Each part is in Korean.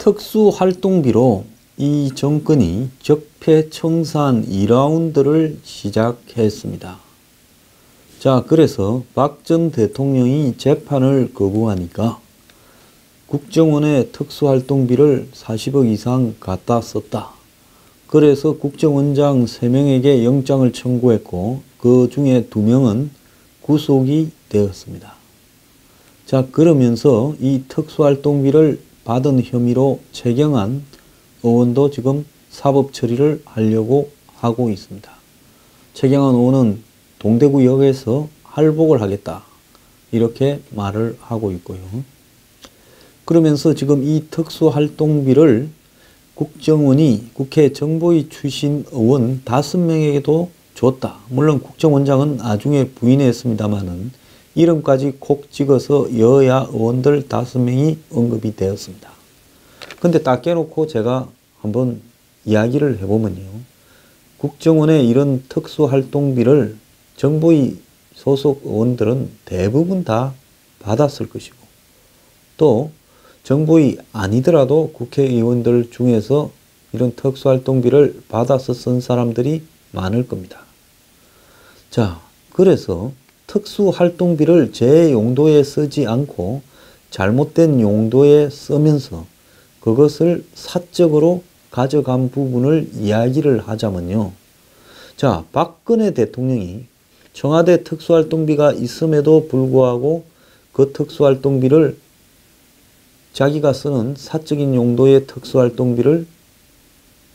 특수활동비로 이 정권이 적폐청산 2라운드를 시작했습니다. 자, 그래서 박 전 대통령이 재판을 거부하니까 국정원에 특수활동비를 40억 이상 갖다 썼다. 그래서 국정원장 3명에게 영장을 청구했고 그 중에 2명은 구속이 되었습니다. 자, 그러면서 이 특수활동비를 받은 혐의로 최경환 의원도 지금 사법 처리를 하려고 하고 있습니다. 최경환 의원은 동대구역에서 할복을 하겠다 이렇게 말을 하고 있고요. 그러면서 지금 이 특수활동비를 국정원이 국회 정보위 출신 의원 5명에게도 줬다. 물론 국정원장은 나중에 부인했습니다만은 이름까지 콕 찍어서 여야 의원들 5명이 언급이 되었습니다. 근데 딱 깨놓고 제가 한번 이야기를 해보면요. 국정원의 이런 특수활동비를 정보위 소속 의원들은 대부분 다 받았을 것이고 또 정보위 아니더라도 국회의원들 중에서 이런 특수활동비를 받아서 쓴 사람들이 많을 겁니다. 자, 그래서 특수활동비를 제 용도에 쓰지 않고 잘못된 용도에 쓰면서 그것을 사적으로 가져간 부분을 이야기를 하자면요. 자, 박근혜 대통령이 청와대 특수활동비가 있음에도 불구하고 그 특수활동비를 자기가 쓰는 사적인 용도의 특수활동비를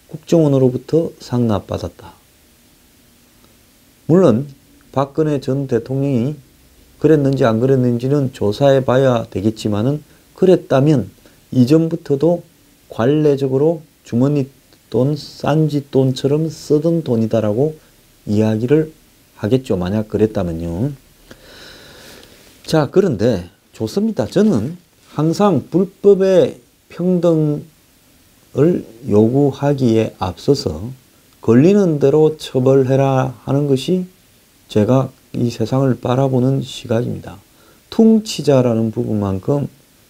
국정원으로부터 상납받았다. 물론 박근혜 전 대통령이 그랬는지 안 그랬는지는 조사해 봐야 되겠지만은 그랬다면 이전부터도 관례적으로 주머니 돈, 싼지 돈처럼 쓰던 돈이다라고 이야기를 하겠죠. 만약 그랬다면요. 자, 그런데 좋습니다. 저는 항상 불법의 평등을 요구하기에 앞서서 걸리는 대로 처벌해라 하는 것이 제가 이 세상을 바라보는 시각입니다. 퉁치자라는 부분만큼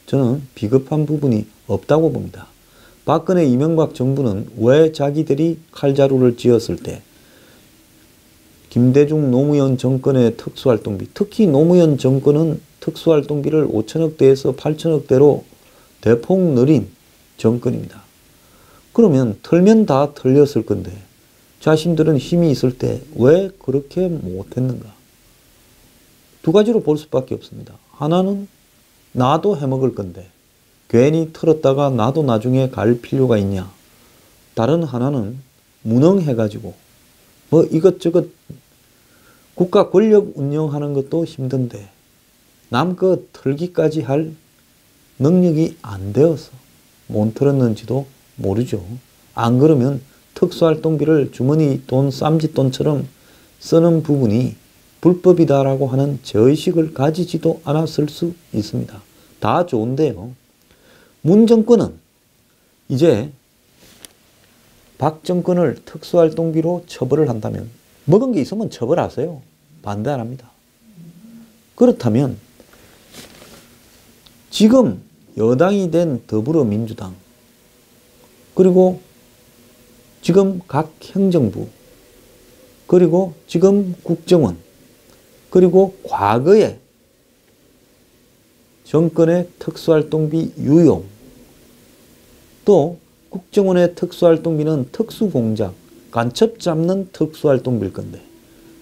저는 비겁한 부분이 없다고 봅니다. 박근혜 이명박 정부는 왜 자기들이 칼자루를 찧었을 때 김대중 노무현 정권의 특수활동비, 특히 노무현 정권은 특수활동비를 5천억대에서 8천억대로 대폭 늘린 정권입니다. 그러면 털면 다 털렸을 건데 자신들은 힘이 있을 때 왜 그렇게 못했는가? 두 가지로 볼 수밖에 없습니다. 하나는 나도 해먹을 건데 괜히 털었다가 나도 나중에 갈 필요가 있냐? 다른 하나는 무능해가지고 뭐 이것저것 국가 권력 운영하는 것도 힘든데 남 거 털기까지 할 능력이 안 되어서 못 털었는지도 모르죠. 안 그러면 특수활동비를 주머니 돈, 쌈짓돈처럼 쓰는 부분이 불법이다라고 하는 죄의식을 가지지도 않았을 수 있습니다. 다 좋은데요. 문 정권은 이제 박 정권을 특수활동비로 처벌을 한다면 먹은 게 있으면 처벌하세요. 반대 안 합니다. 그렇다면 지금 여당이 된 더불어민주당 그리고 지금 각 행정부 그리고 지금 국정원 그리고 과거에 정권의 특수활동비 유용 또 국정원의 특수활동비는 특수공작 간첩 잡는 특수활동비일 건데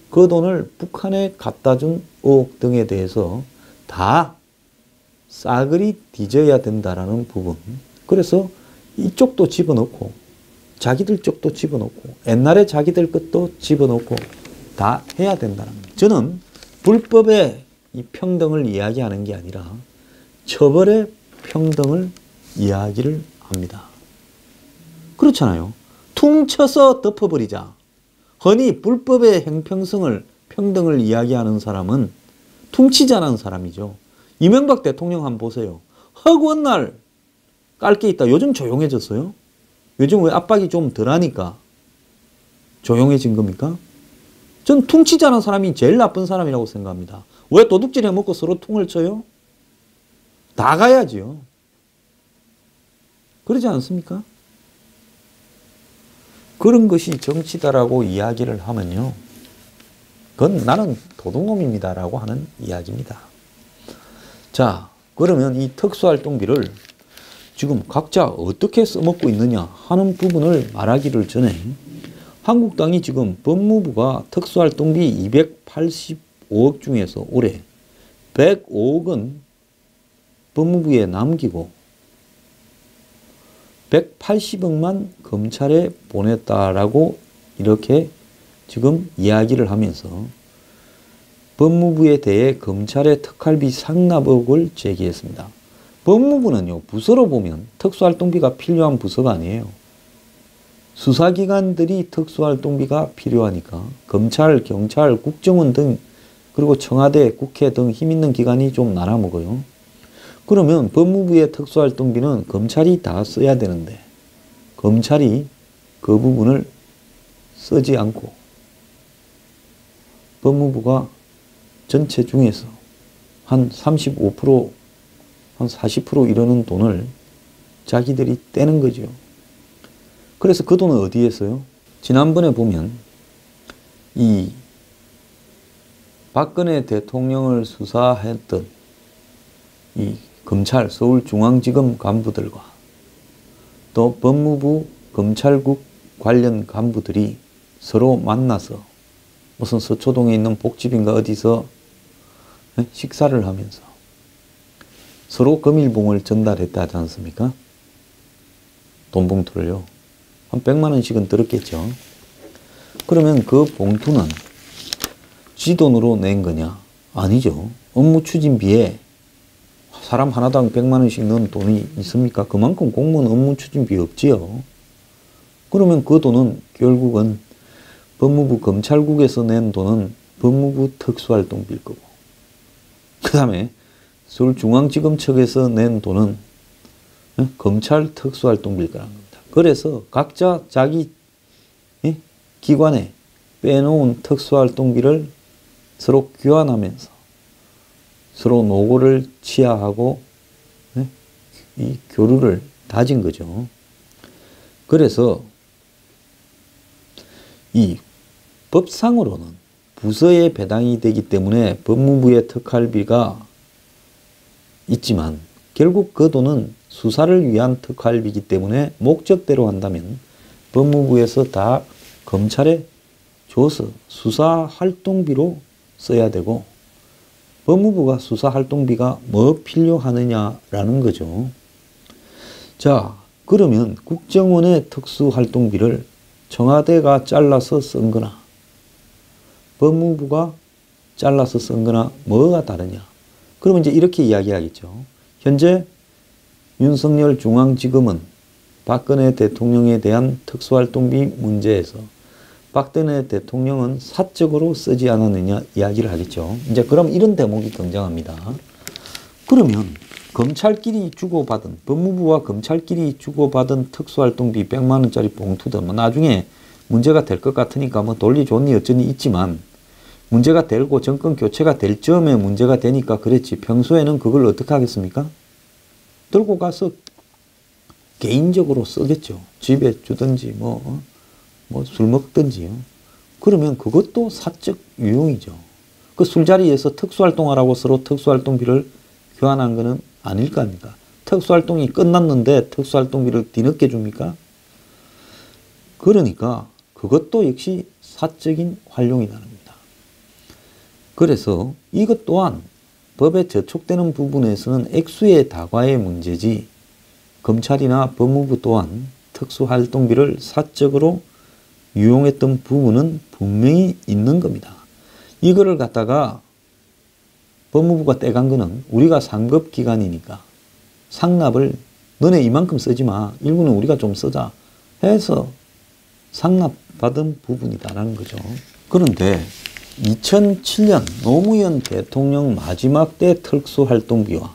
그 돈을 북한에 갖다 준 의혹 등에 대해서 다 싸그리 뒤져야 된다라는 부분. 그래서 이쪽도 집어넣고 자기들 쪽도 집어넣고 옛날에 자기들 것도 집어넣고 다 해야 된다는 겁니다. 저는 불법의 이 평등을 이야기하는 게 아니라 처벌의 평등을 이야기를 합니다. 그렇잖아요. 퉁쳐서 덮어버리자. 흔히 불법의 형평성을 평등을 이야기하는 사람은 퉁치자는 사람이죠. 이명박 대통령 한번 보세요. 허구한 날 깔 게 있다. 요즘 조용해졌어요. 요즘 왜 압박이 좀 덜하니까 조용해진 겁니까? 전 퉁치자는 사람이 제일 나쁜 사람이라고 생각합니다. 왜 도둑질 해먹고 서로 퉁을 쳐요? 다 가야지요. 그러지 않습니까? 그런 것이 정치다라고 이야기를 하면요. 그건 나는 도둑놈입니다라고 하는 이야기입니다. 자, 그러면 이 특수활동비를 지금 각자 어떻게 써먹고 있느냐 하는 부분을 말하기를 전에 한국당이 지금 법무부가 특수활동비 285억 중에서 올해 105억은 법무부에 남기고 180억만 검찰에 보냈다라고 이렇게 지금 이야기를 하면서 법무부에 대해 검찰의 특활비 상납 의혹을 제기했습니다. 법무부는요, 부서로 보면 특수활동비가 필요한 부서가 아니에요. 수사기관들이 특수활동비가 필요하니까 검찰, 경찰, 국정원 등 그리고 청와대, 국회 등 힘있는 기관이 좀 나눠먹어요. 그러면 법무부의 특수활동비는 검찰이 다 써야 되는데 검찰이 그 부분을 쓰지 않고 법무부가 전체 중에서 한 35%, 한 40% 이러는 돈을 자기들이 떼는 거죠. 그래서 그 돈은 어디에 써요? 지난번에 보면 이 박근혜 대통령을 수사했던 이 검찰 서울중앙지검 간부들과 또 법무부 검찰국 관련 간부들이 서로 만나서 무슨 서초동에 있는 복집인가 어디서 식사를 하면서 서로 금일봉을 전달했다 하지 않습니까? 돈 봉투를요. 한 100만 원씩은 들었겠죠. 그러면 그 봉투는 지 돈으로 낸 거냐? 아니죠. 업무 추진비에 사람 하나당 100만 원씩 넣은 돈이 있습니까? 그만큼 공무원 업무 추진비 없지요. 그러면 그 돈은 결국은 법무부 검찰국에서 낸 돈은 법무부 특수활동비일 거고 그 다음에 서울중앙지검 측에서 낸 돈은 검찰 특수활동비일 거라는 겁니다. 그래서 각자 자기 기관에 빼놓은 특수활동비를 서로 교환하면서 서로 노고를 취하하고 이 교류를 다진 거죠. 그래서 이 법상으로는 부서에 배당이 되기 때문에 법무부의 특활비가 있지만 결국 그 돈은 수사를 위한 특활비이기 때문에 목적대로 한다면 법무부에서 다 검찰에 줘서 수사활동비로 써야 되고 법무부가 수사활동비가 뭐 필요하느냐라는 거죠. 자, 그러면 국정원의 특수활동비를 청와대가 잘라서 쓴 거나 법무부가 잘라서 쓴 거나 뭐가 다르냐. 그러면 이제 이렇게 이야기하겠죠. 현재 윤석열 중앙지검은 박근혜 대통령에 대한 특수활동비 문제에서 박근혜 대통령은 사적으로 쓰지 않았느냐 이야기를 하겠죠. 이제 그럼 이런 대목이 등장합니다. 그러면 검찰끼리 주고받은 법무부와 검찰끼리 주고받은 특수활동비 100만 원짜리 봉투들 뭐 나중에 문제가 될 것 같으니까 뭐 돌리줬니 어쩌니 있지만 문제가 되고 정권 교체가 될 즈음에 문제가 되니까 그랬지 평소에는 그걸 어떻게 하겠습니까? 들고 가서 개인적으로 쓰겠죠. 집에 주든지 뭐 술 먹든지요. 그러면 그것도 사적 유용이죠. 그 술자리에서 특수활동하라고 서로 특수활동비를 교환한 거는 아닐 거 아닙니까? 특수활동이 끝났는데 특수활동비를 뒤늦게 줍니까? 그러니까 그것도 역시 사적인 활용이라는 겁니다. 그래서 이것 또한 법에 저촉되는 부분에서는 액수의 다과의 문제지 검찰이나 법무부 또한 특수활동비를 사적으로 유용했던 부분은 분명히 있는 겁니다. 이거를 갖다가 법무부가 떼간 거는 우리가 상급기관이니까 상납을 너네 이만큼 쓰지 마. 일부는 우리가 좀 쓰자 해서 상납받은 부분이다라는 거죠. 그런데 2007년 노무현 대통령 마지막 때 특수활동비와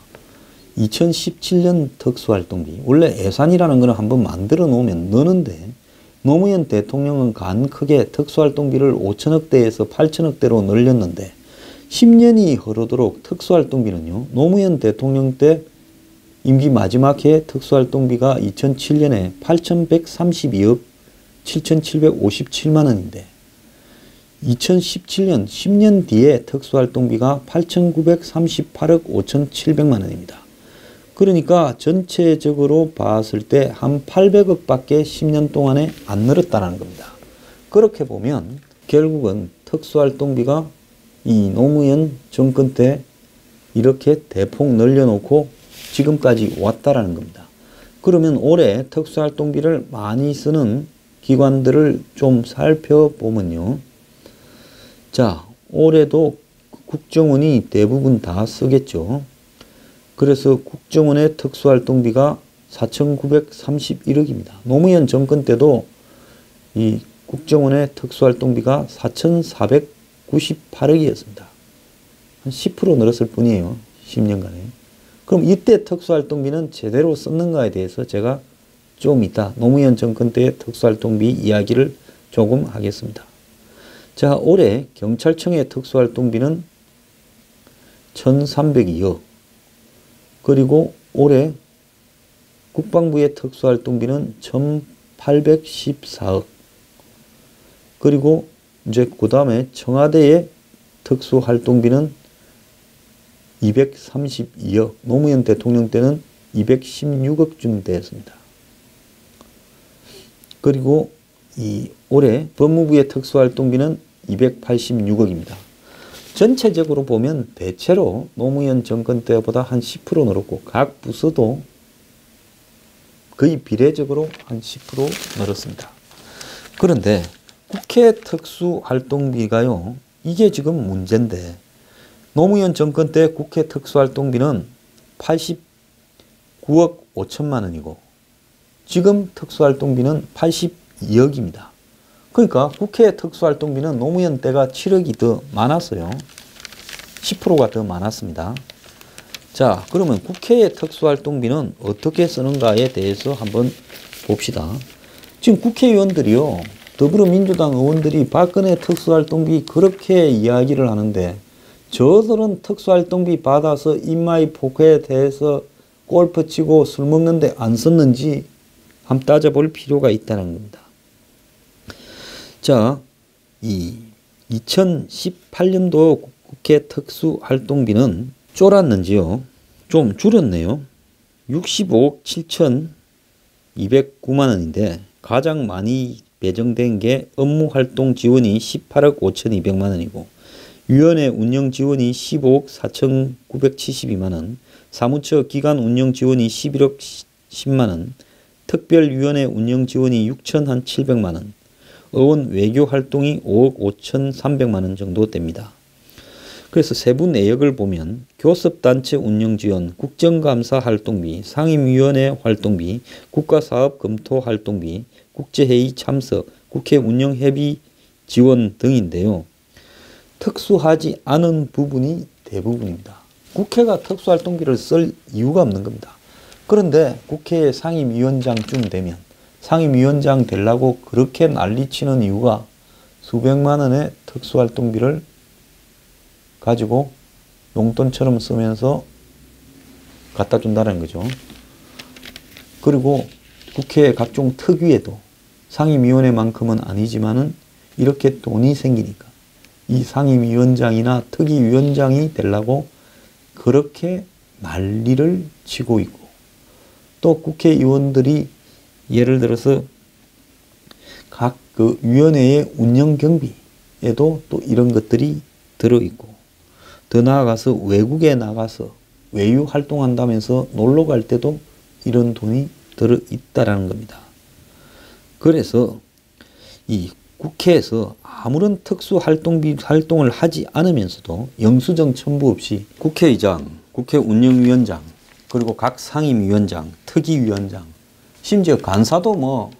2017년 특수활동비 원래 예산이라는 거는 한번 만들어 놓으면 넣는데 노무현 대통령은 간 크게 특수활동비를 5천억대에서 8천억대로 늘렸는데 10년이 흐르도록 특수활동비는요 노무현 대통령 때 임기 마지막 해 특수활동비가 2007년에 8,132억 7,757만 원인데 2017년 10년 뒤에 특수활동비가 8,938억 5,700만 원입니다. 그러니까 전체적으로 봤을 때 한 800억 밖에 10년 동안에 안 늘었다는 겁니다. 그렇게 보면 결국은 특수활동비가 이 노무현 정권 때 이렇게 대폭 늘려놓고 지금까지 왔다라는 겁니다. 그러면 올해 특수활동비를 많이 쓰는 기관들을 좀 살펴보면요. 자, 올해도 국정원이 대부분 다 쓰겠죠. 그래서 국정원의 특수활동비가 4,931억입니다. 노무현 정권 때도 이 국정원의 특수활동비가 4,498억이었습니다. 한 10% 늘었을 뿐이에요. 10년간에. 그럼 이때 특수활동비는 제대로 썼는가에 대해서 제가 좀 이따 노무현 정권 때의 특수활동비 이야기를 조금 하겠습니다. 자, 올해 경찰청의 특수활동비는 1,302억. 그리고 올해 국방부의 특수활동비는 1,814억. 그리고 이제 그 다음에 청와대의 특수활동비는 232억. 노무현 대통령 때는 216억쯤 되었습니다. 그리고 이 올해 법무부의 특수활동비는 286억입니다. 전체적으로 보면 대체로 노무현 정권 때보다 한 10% 늘었고 각 부서도 거의 비례적으로 한 10% 늘었습니다. 그런데 국회 특수활동비가요. 이게 지금 문제인데 노무현 정권 때 국회 특수활동비는 89억 5천만 원이고 지금 특수활동비는 82억입니다. 그러니까 국회 특수활동비는 노무현 때가 7억이 더 많았어요. 10%가 더 많았습니다. 자, 그러면 국회의 특수활동비는 어떻게 쓰는가에 대해서 한번 봅시다. 지금 국회의원들이요. 더불어민주당 의원들이 박근혜 특수활동비 그렇게 이야기를 하는데 저들은 특수활동비 받아서 인마이 포크에 대해서 골프 치고 술 먹는데 안 썼는지 한번 따져볼 필요가 있다는 겁니다. 자, 이 2018년도 국회 특수활동비는 쫄았는지요? 좀 줄었네요. 65억 7,209만 원인데 가장 많이 배정된 게 업무활동 지원이 18억 5,200만 원이고 위원회 운영 지원이 15억 4,972만 원, 사무처 기관 운영 지원이 11억 10만 원, 특별위원회 운영 지원이 6,700만 원, 의원 외교 활동이 5억 5,300만 원 정도 됩니다. 그래서 세부 내역을 보면 교섭단체 운영 지원, 국정감사 활동비, 상임위원회 활동비, 국가사업 검토 활동비, 국제회의 참석, 국회 운영 협의 지원 등인데요. 특수하지 않은 부분이 대부분입니다. 국회가 특수활동비를 쓸 이유가 없는 겁니다. 그런데 국회 상임위원장쯤 되면 상임위원장 되려고 그렇게 난리치는 이유가 수백만 원의 특수활동비를 가지고 용돈처럼 쓰면서 갖다 준다는 거죠. 그리고 국회 각종 특위에도 상임위원회만큼은 아니지만은 이렇게 돈이 생기니까 이 상임위원장이나 특위위원장이 되려고 그렇게 난리를 치고 있고 또 국회의원들이 예를 들어서 각 그 위원회의 운영 경비에도 또 이런 것들이 들어있고 더 나아가서 외국에 나가서 외유 활동한다면서 놀러 갈 때도 이런 돈이 들어있다라는 겁니다. 그래서 이 국회에서 아무런 활동을 하지 않으면서도 영수증 첨부 없이 국회의장, 국회 운영위원장, 그리고 각 상임위원장, 특위위원장, 심지어 간사도 뭐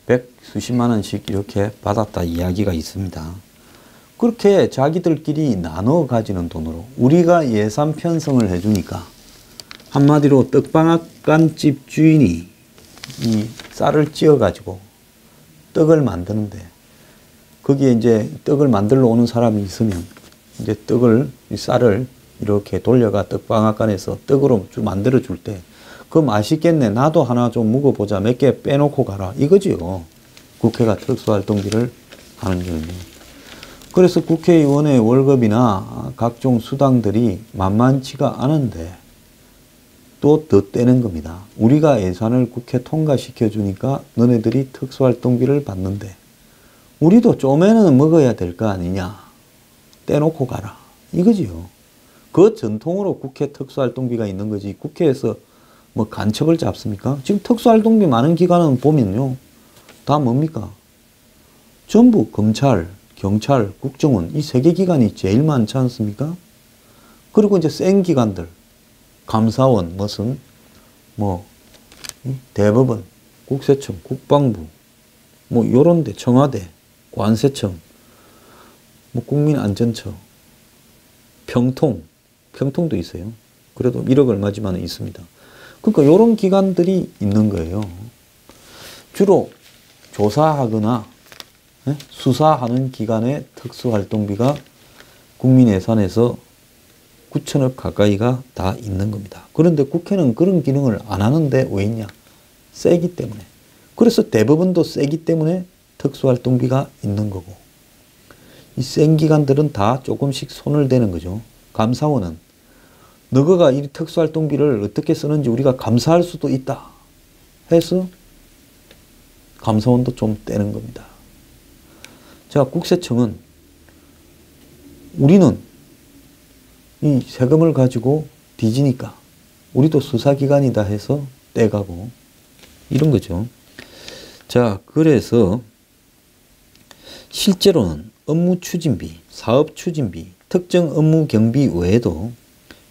100수십만 원씩 이렇게 받았다 이야기가 있습니다. 그렇게 자기들끼리 나눠 가지는 돈으로 우리가 예산 편성을 해주니까 한마디로 떡방앗간집 주인이 이 쌀을 찌어 가지고 떡을 만드는데 거기에 이제 떡을 만들러 오는 사람이 있으면 이제 쌀을 이렇게 돌려가 떡방앗간에서 떡으로 좀 만들어 줄 때 그 맛있겠네. 나도 하나 좀 먹어보자. 몇 개 빼놓고 가라. 이거지요. 국회가 특수활동비를 하는 거예요. 그래서 국회의원의 월급이나 각종 수당들이 만만치가 않은데 또 더 떼는 겁니다. 우리가 예산을 국회 통과시켜 주니까 너네들이 특수활동비를 받는데 우리도 쪼매는 먹어야 될 거 아니냐. 떼놓고 가라. 이거지요. 그 전통으로 국회 특수활동비가 있는 거지. 국회에서 뭐 간첩을 잡습니까? 지금 특수활동비 많은 기관은 보면요. 다 뭡니까? 전부 검찰, 경찰, 국정원 이 세 개 기관이 제일 많지 않습니까? 그리고 이제 센 기관들 감사원 무슨 뭐 대법원, 국세청, 국방부 뭐 요런데 청와대, 관세청, 뭐 국민안전처, 평통도 있어요. 그래도 1억 얼마지만 있습니다. 그러니까 요런 기관들이 있는 거예요. 주로 조사하거나 수사하는 기관의 특수활동비가 국민 예산에서 9천억 가까이가 다 있는 겁니다. 그런데 국회는 그런 기능을 안 하는데 왜 있냐? 세기 때문에. 그래서 대법원도 세기 때문에 특수활동비가 있는 거고 이 센 기관들은 다 조금씩 손을 대는 거죠. 감사원은 너가 이 특수활동비를 어떻게 쓰는지 우리가 감사할 수도 있다 해서 감사원도 좀 떼는 겁니다. 자, 국세청은 우리는 이 세금을 가지고 뒤지니까 우리도 수사기관이다 해서 떼가고 이런 거죠. 자, 그래서 실제로는 업무 추진비, 사업 추진비, 특정 업무 경비 외에도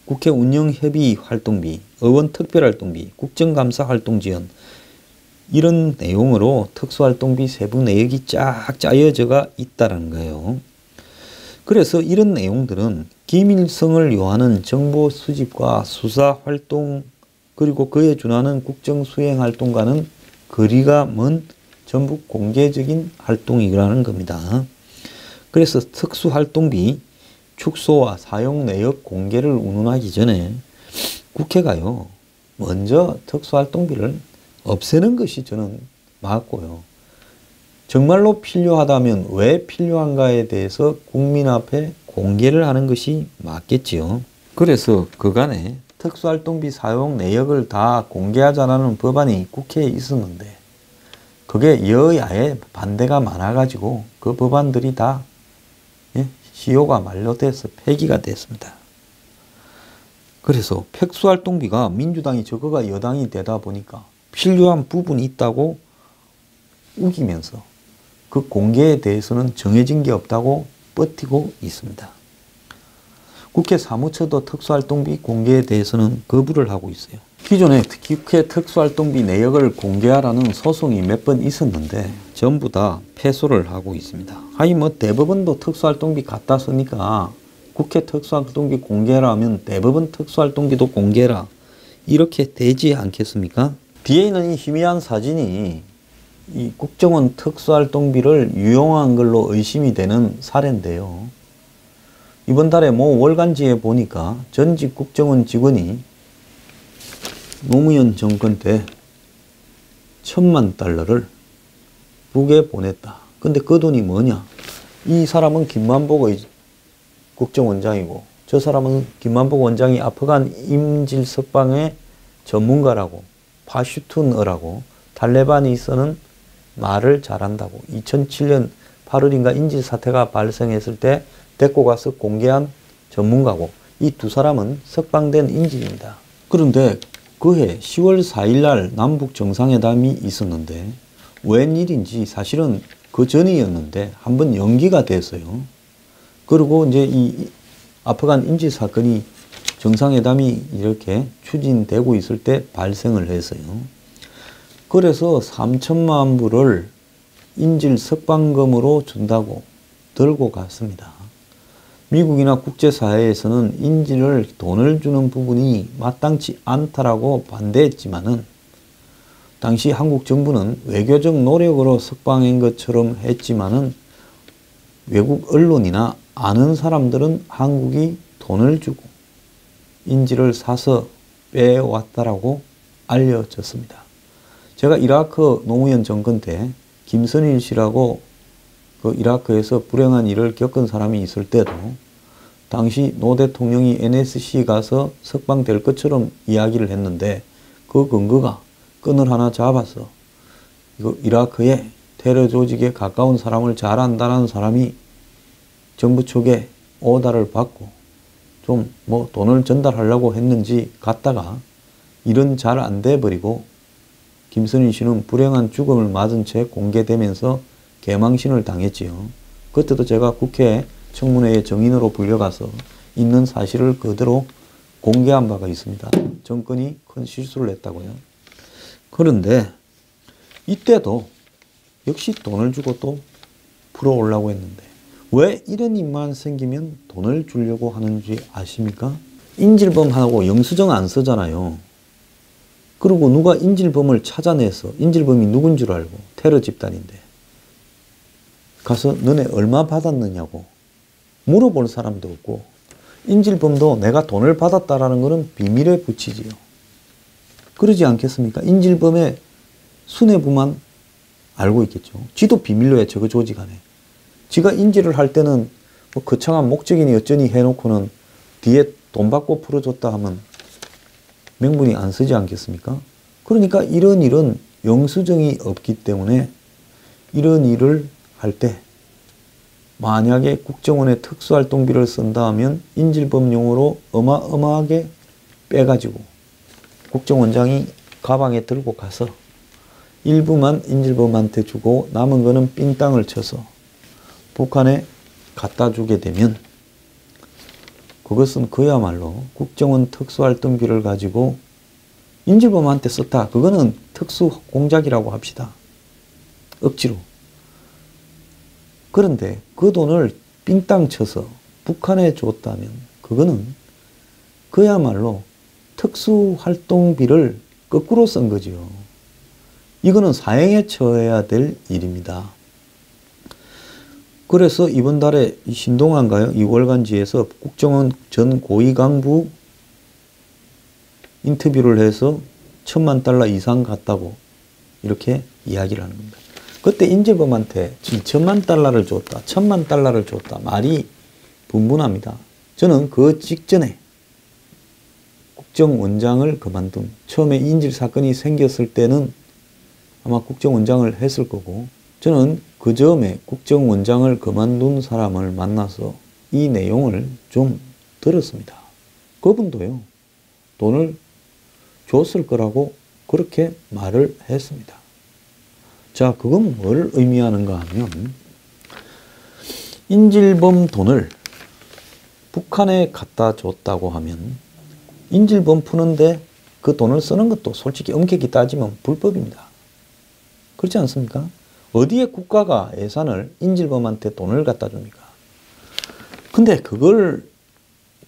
국회 운영협의 활동비, 의원 특별활동비, 국정감사 활동지원 이런 내용으로 특수활동비 세부 내역이 쫙 짜여져가 있다는 거예요. 그래서 이런 내용들은 기밀성을 요하는 정보 수집과 수사 활동 그리고 그에 준하는 국정 수행 활동과는 거리가 먼 전부 공개적인 활동이라는 겁니다. 그래서 특수활동비 축소와 사용 내역 공개를 운운하기 전에 국회가요 먼저 특수활동비를 없애는 것이 저는 맞고요. 정말로 필요하다면 왜 필요한가에 대해서 국민 앞에 공개를 하는 것이 맞겠지요. 그래서 그간에 특수활동비 사용 내역을 다 공개하자는 법안이 국회에 있었는데 그게 여야의 반대가 많아가지고 그 법안들이 다 시효가 만료돼서 폐기가 됐습니다. 그래서 특수활동비가 민주당이 저거가 여당이 되다 보니까 필요한 부분이 있다고 우기면서 그 공개에 대해서는 정해진 게 없다고 버티고 있습니다. 국회 사무처도 특수활동비 공개에 대해서는 거부를 하고 있어요. 기존에 국회 특수활동비 내역을 공개하라는 소송이 몇 번 있었는데 전부 다 패소를 하고 있습니다. 아니 뭐 대법원도 특수활동비 갖다 쓰니까 국회 특수활동비 공개하라 하면 대법원 특수활동비도 공개해라 이렇게 되지 않겠습니까? 뒤에 있는 이 희미한 사진이 이 국정원 특수활동비를 유용한 걸로 의심이 되는 사례인데요. 이번 달에 모 월간지에 보니까 전직 국정원 직원이 노무현 정권 때 1,000만 달러를 북에 보냈다. 근데 그 돈이 뭐냐? 이 사람은 김만복 국정원장이고 저 사람은 김만복 원장이 아프간 인질 석방의 전문가라고 파슈툰어라고 탈레반이 쓰는 말을 잘한다고 2007년 8월인가 인질 사태가 발생했을 때 데리고 가서 공개한 전문가고 이 두 사람은 석방된 인질입니다. 그런데 그해 10월 4일 날 남북 정상회담이 있었는데 웬일인지 사실은 그 전이었는데 한번 연기가 됐어요. 그리고 이제 이 아프간 인질 사건이 정상회담이 이렇게 추진되고 있을 때 발생을 했어요. 그래서 3천만 불을 인질 석방금으로 준다고 들고 갔습니다. 미국이나 국제사회에서는 인질을 돈을 주는 부분이 마땅치 않다라고 반대했지만은 당시 한국 정부는 외교적 노력으로 석방한 것처럼 했지만은 외국 언론이나 아는 사람들은 한국이 돈을 주고 인질을 사서 빼왔다라고 알려졌습니다. 제가 이라크 노무현 정권 때 김선일 씨라고 그 이라크에서 불행한 일을 겪은 사람이 있을 때도 당시 노 대통령이 NSC 가서 석방될 것처럼 이야기를 했는데 그 근거가 끈을 하나 잡아서 이거 이라크에 테러 조직에 가까운 사람을 잘 안다는 사람이 정부 측에 오다를 받고 좀 뭐 돈을 전달하려고 했는지 갔다가 일은 잘 안 돼 버리고 김선일 씨는 불행한 죽음을 맞은 채 공개되면서 개망신을 당했지요. 그때도 제가 국회 청문회에 정인으로 불려가서 있는 사실을 그대로 공개한 바가 있습니다. 정권이 큰 실수를 했다고요. 그런데 이때도 역시 돈을 주고 또 풀어오려고 했는데 왜 이런 일만 생기면 돈을 주려고 하는지 아십니까? 인질범하고 영수증 안 쓰잖아요. 그리고 누가 인질범을 찾아내서 인질범이 누군 줄 알고 테러 집단인데 가서 너네 얼마 받았느냐고 물어볼 사람도 없고 인질범도 내가 돈을 받았다라는 것은 비밀에 붙이지요. 그러지 않겠습니까? 인질범의 수뇌부만 알고 있겠죠. 지도 비밀로 해, 저거 조직 안에. 지가 인질을 할 때는 뭐 거창한 목적이니 어쩌니 해놓고는 뒤에 돈 받고 풀어줬다 하면 명분이 안 쓰지 않겠습니까? 그러니까 이런 일은 영수증이 없기 때문에 이런 일을 할 때 만약에 국정원에 특수활동비를 쓴다 하면 인질범용으로 어마어마하게 빼가지고 국정원장이 가방에 들고 가서 일부만 인질범한테 주고 남은 거는 삥땅을 쳐서 북한에 갖다 주게 되면 그것은 그야말로 국정원 특수활동비를 가지고 인질범한테 썼다. 그거는 특수공작이라고 합시다. 억지로. 그런데 그 돈을 삥땅 쳐서 북한에 줬다면 그거는 그야말로 특수활동비를 거꾸로 쓴 거지요. 이거는 사형에 처해야 될 일입니다. 그래서 이번 달에 신동아인가요? 이 월간지에서 국정원 전 고위 간부 인터뷰를 해서 $10,000,000 이상 갔다고 이렇게 이야기를 하는 겁니다. 그때 인질범한테 $7,000,000를 줬다, $10,000,000를 줬다 말이 분분합니다. 저는 그 직전에 국정원장을 그만둔 처음에 인질 사건이 생겼을 때는 아마 국정원장을 했을 거고 저는 그 즈음에 국정원장을 그만둔 사람을 만나서 이 내용을 좀 들었습니다. 그분도요, 돈을 줬을 거라고 그렇게 말을 했습니다. 자, 그건 뭘 의미하는가 하면 인질범 돈을 북한에 갖다 줬다고 하면 인질범 푸는데 그 돈을 쓰는 것도 솔직히 엄격히 따지면 불법입니다. 그렇지 않습니까? 어디에 국가가 예산을 인질범한테 돈을 갖다 줍니까? 근데 그걸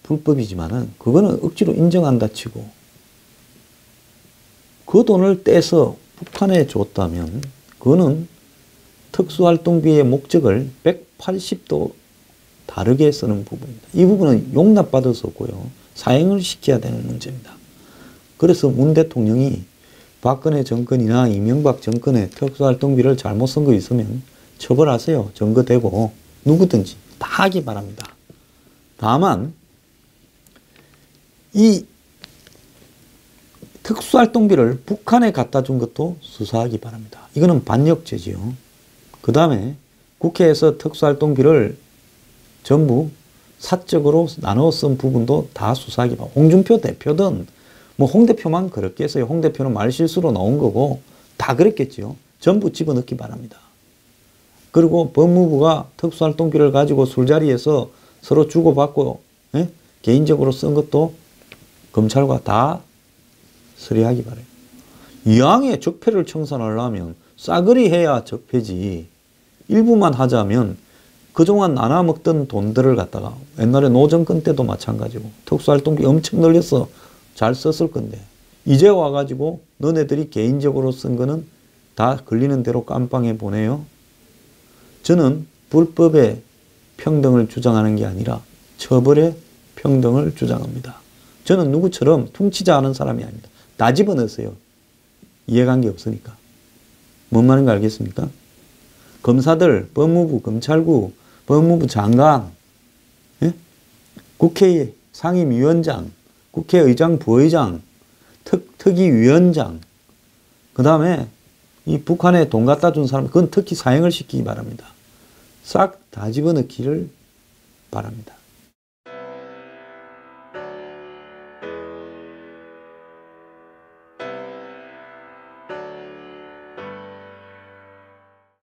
불법이지만은 그거는 억지로 인정한다 치고 그 돈을 떼서 북한에 줬다면 그거는 특수활동비의 목적을 180도 다르게 쓰는 부분입니다. 이 부분은 용납받을 수 없고요. 사형을 시켜야 되는 문제입니다. 그래서 문 대통령이 박근혜 정권이나 이명박 정권의 특수활동비를 잘못 쓴 거 있으면 처벌하세요. 증거되고 누구든지 다 하기 바랍니다. 다만 이 특수활동비를 북한에 갖다 준 것도 수사하기 바랍니다. 이거는 반역죄지요. 그 다음에 국회에서 특수활동비를 전부 사적으로 나눠 쓴 부분도 다 수사하기 바랍니다. 홍준표 대표든 뭐 홍 대표만 그렇겠어요. 홍 대표는 말실수로 나온 거고 다 그랬겠지요. 전부 집어넣기 바랍니다. 그리고 법무부가 특수활동비를 가지고 술자리에서 서로 주고받고 개인적으로 쓴 것도 검찰과 다 처리하기 바래요. 이왕에 적폐를 청산하려면 싸그리 해야 적폐지. 일부만 하자면 그동안 나눠 먹던 돈들을 갖다가 옛날에 노 정권 때도 마찬가지고 특수활동비 엄청 늘려서 잘 썼을 건데 이제 와가지고 너네들이 개인적으로 쓴 거는 다 걸리는 대로 깜빵에 보내요. 저는 불법의 평등을 주장하는 게 아니라 처벌의 평등을 주장합니다. 저는 누구처럼 퉁치자 하는 사람이 아닙니다. 다 집어넣으세요. 이해관계 없으니까. 뭔 말인가 알겠습니까? 검사들, 법무부, 검찰국, 법무부 장관, 예? 국회 상임위원장, 국회의장, 부의장, 특위위원장, 그 다음에 이 북한에 돈 갖다 준 사람, 그건 특히 사형을 시키기 바랍니다. 싹 다 집어넣기를 바랍니다.